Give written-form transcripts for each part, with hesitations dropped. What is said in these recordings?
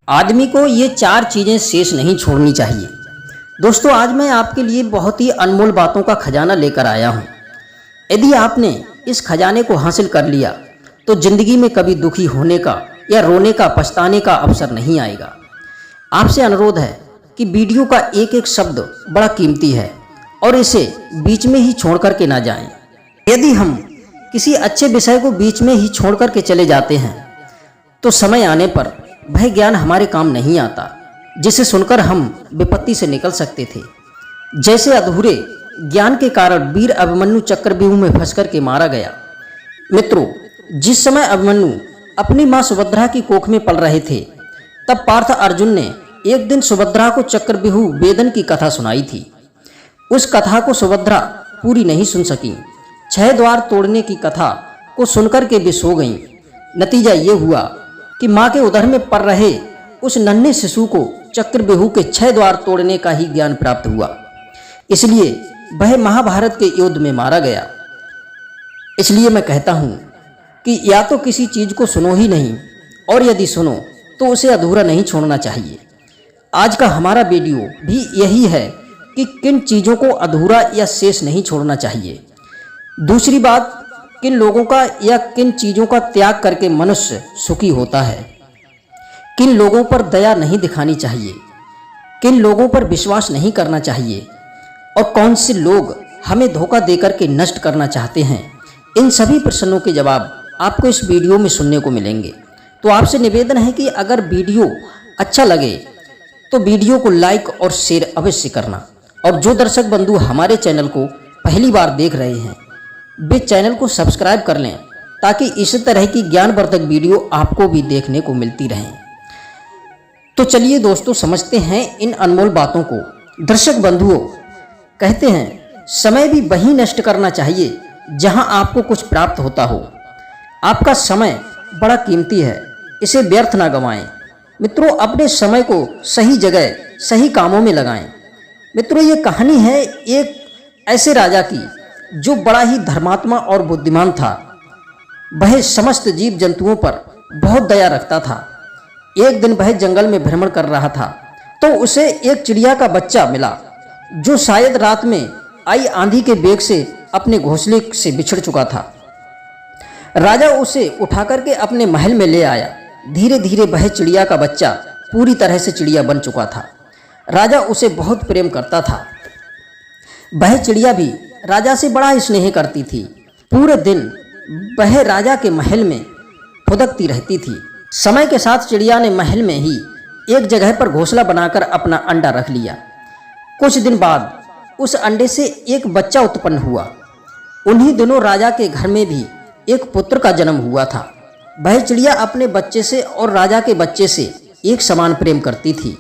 आदमी को ये चार चीज़ें शेष नहीं छोड़नी चाहिए। दोस्तों, आज मैं आपके लिए बहुत ही अनमोल बातों का खजाना लेकर आया हूँ। यदि आपने इस खजाने को हासिल कर लिया तो ज़िंदगी में कभी दुखी होने का या रोने का, पछताने का अवसर नहीं आएगा। आपसे अनुरोध है कि वीडियो का एक एक शब्द बड़ा कीमती है और इसे बीच में ही छोड़ कर के ना जाएं। यदि हम किसी अच्छे विषय को बीच में ही छोड़ कर के चले जाते हैं तो समय आने पर वह ज्ञान हमारे काम नहीं आता, जिसे सुनकर हम विपत्ति से निकल सकते थे। जैसे अधूरे ज्ञान के कारण वीर अभिमन्यु चक्रव्यूह में फंसकर के मारा गया। मित्रों, जिस समय अभिमन्यु अपनी मां सुभद्रा की कोख में पल रहे थे, तब पार्थ अर्जुन ने एक दिन सुभद्रा को चक्रव्यूह वेदन की कथा सुनाई थी। उस कथा को सुभद्रा पूरी नहीं सुन सकी। 6 द्वार तोड़ने की कथा को सुनकर के वे सो गईं। नतीजा ये हुआ कि मां के उदर में पल रहे उस नन्हे शिशु को चक्रव्यूह के 6 द्वार तोड़ने का ही ज्ञान प्राप्त हुआ। इसलिए वह महाभारत के युद्ध में मारा गया। इसलिए मैं कहता हूँ कि या तो किसी चीज़ को सुनो ही नहीं, और यदि सुनो तो उसे अधूरा नहीं छोड़ना चाहिए। आज का हमारा वीडियो भी यही है कि किन चीज़ों को अधूरा या शेष नहीं छोड़ना चाहिए। दूसरी बात, किन लोगों का या किन चीज़ों का त्याग करके मनुष्य सुखी होता है। किन लोगों पर दया नहीं दिखानी चाहिए, किन लोगों पर विश्वास नहीं करना चाहिए, और कौन से लोग हमें धोखा देकर के नष्ट करना चाहते हैं। इन सभी प्रश्नों के जवाब आपको इस वीडियो में सुनने को मिलेंगे। तो आपसे निवेदन है कि अगर वीडियो अच्छा लगे तो वीडियो को लाइक और शेयर अवश्य करना। और जो दर्शक बंधु हमारे चैनल को पहली बार देख रहे हैं, वे चैनल को सब्सक्राइब कर लें, ताकि इस तरह की ज्ञानवर्धक वीडियो आपको भी देखने को मिलती रहें। तो चलिए दोस्तों, समझते हैं इन अनमोल बातों को। दर्शक बंधुओं, कहते हैं समय भी वहीं नष्ट करना चाहिए जहां आपको कुछ प्राप्त होता हो। आपका समय बड़ा कीमती है, इसे व्यर्थ ना गंवाएं। मित्रों, अपने समय को सही जगह सही कामों में लगाएं। मित्रों, ये कहानी है एक ऐसे राजा की जो बड़ा ही धर्मात्मा और बुद्धिमान था। वह समस्त जीव जंतुओं पर बहुत दया रखता था। एक दिन वह जंगल में भ्रमण कर रहा था तो उसे एक चिड़िया का बच्चा मिला, जो शायद रात में आई आंधी के बेग से अपने घोंसले से बिछड़ चुका था। राजा उसे उठाकर के अपने महल में ले आया। धीरे धीरे वह चिड़िया का बच्चा पूरी तरह से चिड़िया बन चुका था। राजा उसे बहुत प्रेम करता था। वह चिड़िया भी राजा से बड़ा स्नेह करती थी। पूरे दिन वह राजा के महल में फुदकती रहती थी। समय के साथ चिड़िया ने महल में ही एक जगह पर घोंसला बनाकर अपना अंडा रख लिया। कुछ दिन बाद उस अंडे से एक बच्चा उत्पन्न हुआ। उन्हीं दिनों राजा के घर में भी एक पुत्र का जन्म हुआ था। वह चिड़िया अपने बच्चे से और राजा के बच्चे से एक समान प्रेम करती थी।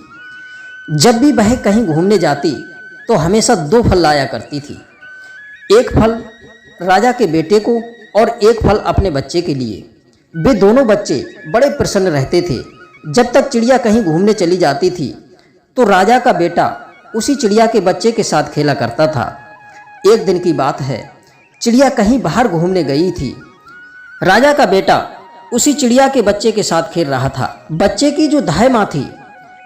जब भी वह कहीं घूमने जाती तो हमेशा 2 फल लाया करती थी। एक फल राजा के बेटे को और एक फल अपने बच्चे के लिए। वे दोनों बच्चे बड़े प्रसन्न रहते थे। जब तक चिड़िया कहीं घूमने चली जाती थी तो राजा का बेटा उसी चिड़िया के बच्चे के साथ खेला करता था। एक दिन की बात है, चिड़िया कहीं बाहर घूमने गई थी। राजा का बेटा उसी चिड़िया के बच्चे के साथ खेल रहा था। बच्चे की जो दाई माँ थी,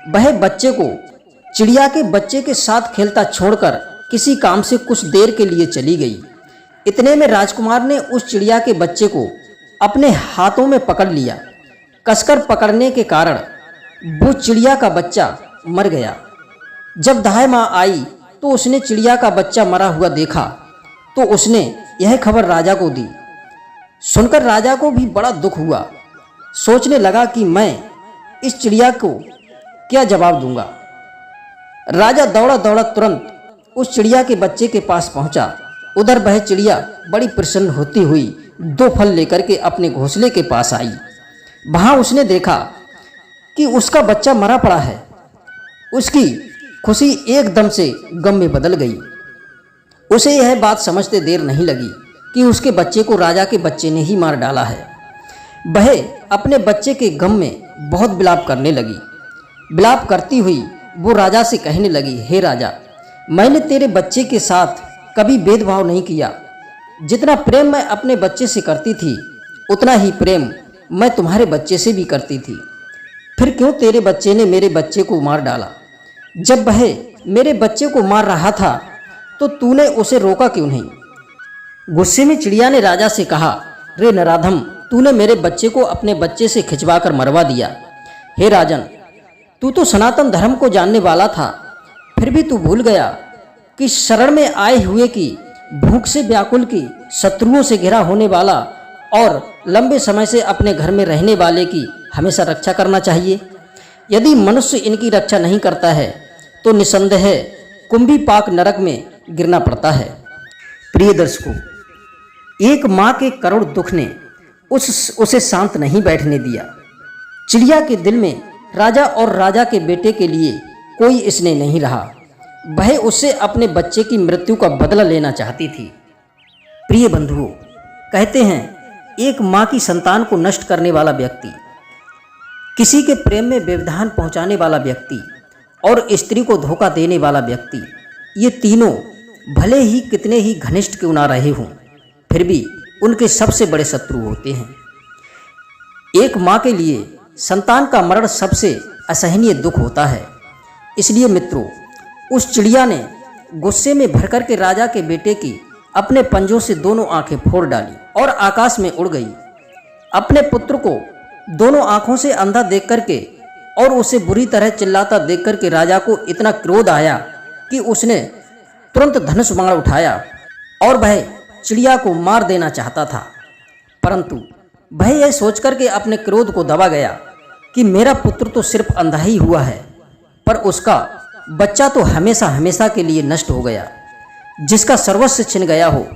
वह बच्चे को चिड़िया के बच्चे के साथ खेलता छोड़कर किसी काम से कुछ देर के लिए चली गई। इतने में राजकुमार ने उस चिड़िया के बच्चे को अपने हाथों में पकड़ लिया। कसकर पकड़ने के कारण वो चिड़िया का बच्चा मर गया। जब दाई माँ आई तो उसने चिड़िया का बच्चा मरा हुआ देखा तो उसने यह खबर राजा को दी। सुनकर राजा को भी बड़ा दुख हुआ। सोचने लगा कि मैं इस चिड़िया को क्या जवाब दूंगा। राजा दौड़ा दौड़ा तुरंत उस चिड़िया के बच्चे के पास पहुंचा। उधर वह चिड़िया बड़ी प्रसन्न होती हुई 2 फल लेकर के अपने घोंसले के पास आई। वहां उसने देखा कि उसका बच्चा मरा पड़ा है। उसकी खुशी एकदम से गम में बदल गई। उसे यह बात समझते देर नहीं लगी कि उसके बच्चे को राजा के बच्चे ने ही मार डाला है। वह अपने बच्चे के गम में बहुत विलाप करने लगी। विलाप करती हुई वो राजा से कहने लगी, हे राजा, मैंने तेरे बच्चे के साथ कभी भेदभाव नहीं किया। जितना प्रेम मैं अपने बच्चे से करती थी, उतना ही प्रेम मैं तुम्हारे बच्चे से भी करती थी। फिर क्यों तेरे बच्चे ने मेरे बच्चे को मार डाला? जब वह मेरे बच्चे को मार रहा था तो तूने उसे रोका क्यों नहीं? गुस्से में चिड़िया ने राजा से कहा, रे नराधम, तूने मेरे बच्चे को अपने बच्चे से खिंचवा कर मरवा दिया। हे राजन, तू तो सनातन धर्म को जानने वाला था, फिर भी तू भूल गया कि शरण में आए हुए की, भूख से व्याकुल की, शत्रुओं से घिरा होने वाला और लंबे समय से अपने घर में रहने वाले की हमेशा रक्षा करना चाहिए। यदि मनुष्य इनकी रक्षा नहीं करता है तो निसंदेह कुंभी पाक नरक में गिरना पड़ता है। प्रिय दर्शकों, एक माँ के करुण दुख ने उसे शांत नहीं बैठने दिया। चिड़िया के दिल में राजा और राजा के बेटे के लिए कोई स्नेह नहीं रहा। वह उससे अपने बच्चे की मृत्यु का बदला लेना चाहती थी। प्रिय बंधुओं, कहते हैं एक माँ की संतान को नष्ट करने वाला व्यक्ति, किसी के प्रेम में व्यवधान पहुंचाने वाला व्यक्ति और स्त्री को धोखा देने वाला व्यक्ति, ये तीनों भले ही कितने ही घनिष्ठ क्यों ना रहे हों, फिर भी उनके सबसे बड़े शत्रु होते हैं। एक माँ के लिए संतान का मरण सबसे असहनीय दुख होता है। इसलिए मित्रों, उस चिड़िया ने गुस्से में भरकर के राजा के बेटे की अपने पंजों से दोनों आंखें फोड़ डाली और आकाश में उड़ गई। अपने पुत्र को दोनों आंखों से अंधा देख करके और उसे बुरी तरह चिल्लाता देख करके राजा को इतना क्रोध आया कि उसने तुरंत धनुष बाण उठाया और वह चिड़िया को मार देना चाहता था। परंतु वह यह सोच करके अपने क्रोध को दबा गया कि मेरा पुत्र तो सिर्फ अंधा ही हुआ है, पर उसका बच्चा तो हमेशा हमेशा के लिए नष्ट हो गया। जिसका सर्वस्व छिन गया हो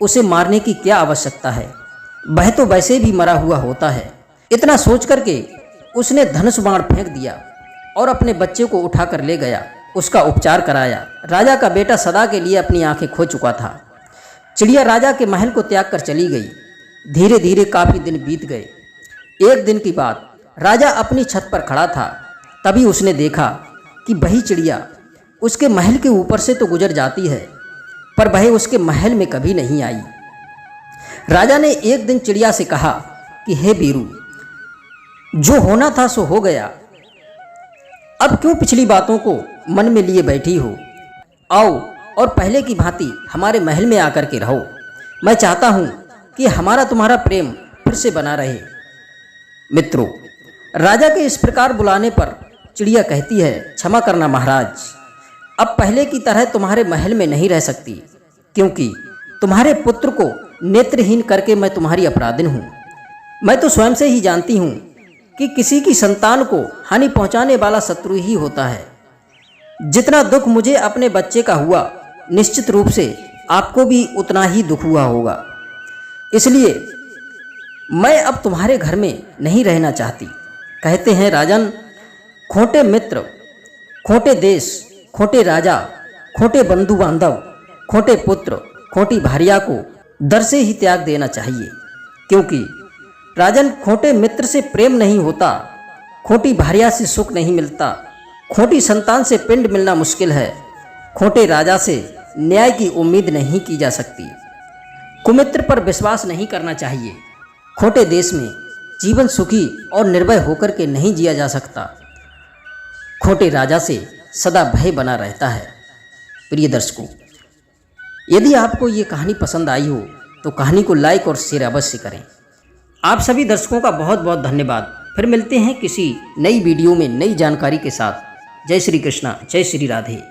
उसे मारने की क्या आवश्यकता है, वह तो वैसे भी मरा हुआ होता है। इतना सोच करके उसने धनुष बाण फेंक दिया और अपने बच्चे को उठाकर ले गया, उसका उपचार कराया। राजा का बेटा सदा के लिए अपनी आंखें खो चुका था। चिड़िया राजा के महल को त्याग कर चली गई। धीरे धीरे काफी दिन बीत गए। एक दिन की बात, राजा अपनी छत पर खड़ा था, तभी उसने देखा कि वही चिड़िया उसके महल के ऊपर से तो गुजर जाती है, पर वह उसके महल में कभी नहीं आई। राजा ने एक दिन चिड़िया से कहा कि हे बीरू, जो होना था सो हो गया, अब क्यों पिछली बातों को मन में लिए बैठी हो? आओ और पहले की भांति हमारे महल में आकर के रहो। मैं चाहता हूं कि हमारा तुम्हारा प्रेम फिर से बना रहे। मित्रों, राजा के इस प्रकार बुलाने पर चिड़िया कहती है, क्षमा करना महाराज, अब पहले की तरह तुम्हारे महल में नहीं रह सकती, क्योंकि तुम्हारे पुत्र को नेत्रहीन करके मैं तुम्हारी अपराधिन हूँ। मैं तो स्वयं से ही जानती हूँ कि किसी की संतान को हानि पहुँचाने वाला शत्रु ही होता है। जितना दुख मुझे अपने बच्चे का हुआ, निश्चित रूप से आपको भी उतना ही दुख हुआ होगा। इसलिए मैं अब तुम्हारे घर में नहीं रहना चाहती। कहते हैं राजन, खोटे मित्र, खोटे देश, खोटे राजा, खोटे बंधु बांधव, खोटे पुत्र, खोटी भार्या को दर से ही त्याग देना चाहिए, क्योंकि राजन खोटे मित्र से प्रेम नहीं होता, खोटी भार्या से सुख नहीं मिलता, खोटी संतान से पिंड मिलना मुश्किल है, खोटे राजा से न्याय की उम्मीद नहीं की जा सकती, कुमित्र पर विश्वास नहीं करना चाहिए, खोटे देश में जीवन सुखी और निर्भय होकर के नहीं जिया जा सकता, खोटे राजा से सदा भय बना रहता है। प्रिय दर्शकों, यदि आपको ये कहानी पसंद आई हो तो कहानी को लाइक और शेयर अवश्य करें। आप सभी दर्शकों का बहुत बहुत धन्यवाद। फिर मिलते हैं किसी नई वीडियो में नई जानकारी के साथ। जय श्री कृष्णा, जय श्री राधे।